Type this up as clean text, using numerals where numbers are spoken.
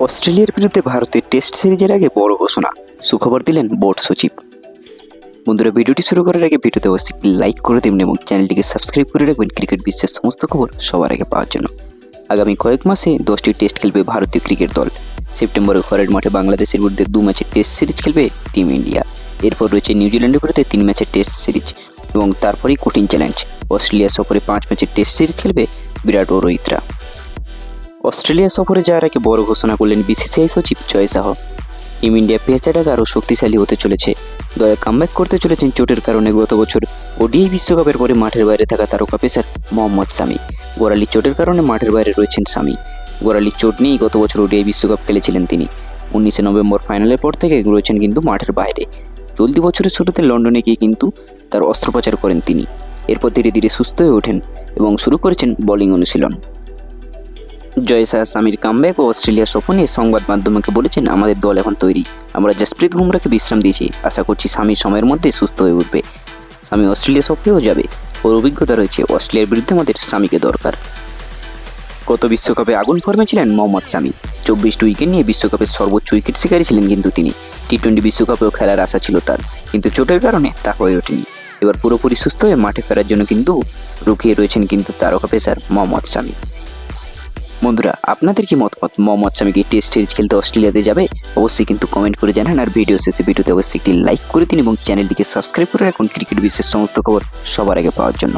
অস্ট্রেলিয়ার বিরুদ্ধে ভারতের টেস্ট সিরিজের আগে বড় ঘোষণা, সুখবর দিলেন বোর্ড সচিব। বন্ধুরা, ভিডিওটি শুরু করার আগে ভিডিওতে অবশ্যই একটি লাইক করে দেবেন এবং চ্যানেলটিকে সাবস্ক্রাইব করে রাখবেন ক্রিকেট বিশ্বের সমস্ত খবর সবার আগে পাওয়ার জন্য। আগামী কয়েক মাসে 10টি টেস্ট খেলবে ভারতীয় ক্রিকেট দল। সেপ্টেম্বরে ঘরের মাঠে বাংলাদেশের বিরুদ্ধে 2 ম্যাচের টেস্ট সিরিজ খেলবে টিম ইন্ডিয়া। এরপর রয়েছে নিউজিল্যান্ডের বিরুদ্ধে 3 ম্যাচের টেস্ট সিরিজ এবং তারপরেই কঠিন চ্যালেঞ্জ অস্ট্রেলিয়া সফরে 5 ম্যাচের টেস্ট সিরিজ খেলবে বিরাট ও রোহিতরা। অস্ট্রেলিয়া সফরে যাওয়ার আগে বড় ঘোষণা করলেন বিসিসিআই সচিব জয় শাহ। টিম ইন্ডিয়া পেসাররা আরও শক্তিশালী হতে চলেছে। দয়া কামব্যাক করতে চলেছেন চোটের কারণে গত বছর ওডিআই বিশ্বকাপের পরে মাঠের বাইরে থাকা তারকা পেসার মোহাম্মদ শামি। গোড়ালির চোটের কারণে মাঠের বাইরে রয়েছেন শামি। গোড়ালির চোট নিয়েই গত বছর ওডিআই বিশ্বকাপ খেলেছিলেন তিনি। 19 নভেম্বর ফাইনালের পর থেকে রয়েছেন কিন্তু মাঠের বাইরে। চলতি বছরের শুরুতে লন্ডনে গিয়ে কিন্তু তার অস্ত্রোপচার করেন তিনি। এরপর ধীরে ধীরে সুস্থ হয়ে ওঠেন এবং শুরু করেছেন বোলিং অনুশীলন। জয় শাহ শামির কামব্যাক ও অস্ট্রেলিয়া সফর নিয়ে সংবাদ মাধ্যমকে বলেছেন, আমাদের দল এখন তৈরি। আমরা জসপ্রীত বুমরাকে বিশ্রাম দিয়েছি। আশা করছি শামির সময়ের মধ্যে সুস্থ হয়ে উঠবে। শামি অস্ট্রেলিয়া সফরেও যাবে। ওর অভিজ্ঞতা রয়েছে। অস্ট্রেলিয়ার বিরুদ্ধে আমাদের শামিকে দরকার। গত বিশ্বকাপে আগুন ফর্মে ছিলেন মোহাম্মদ শামি। 24টি উইকেট নিয়ে বিশ্বকাপের সর্বোচ্চ উইকেট শিকারী ছিলেন কিন্তু তিনি। টি-20 বিশ্বকাপেও খেলার আশা ছিল তার, কিন্তু চোটের কারণে তা হয়ে ওঠেনি। এবার পুরোপুরি সুস্থ হয়ে মাঠে ফেরার জন্য কিন্তু রুকিয়ে রয়েছেন কিন্তু তারকা পেসার মোহাম্মদ শামি। বন্ধুরা, আপনাদের কি মতামত? মোহাম্মদ শামি কি টেস্ট সিরিজ খেলতে অস্ট্রেলিয়াতে যাবে? অবশ্যই কিন্তু কমেন্ট করে জানান। আর ভিডিও শেষে ভিডিওতে অবশ্যই একটি লাইক করে দিন এবং চ্যানেলটিকে সাবস্ক্রাইব করে রাখুন ক্রিকেট বিশ্বের সমস্ত খবর সবার আগে পাওয়ার জন্য।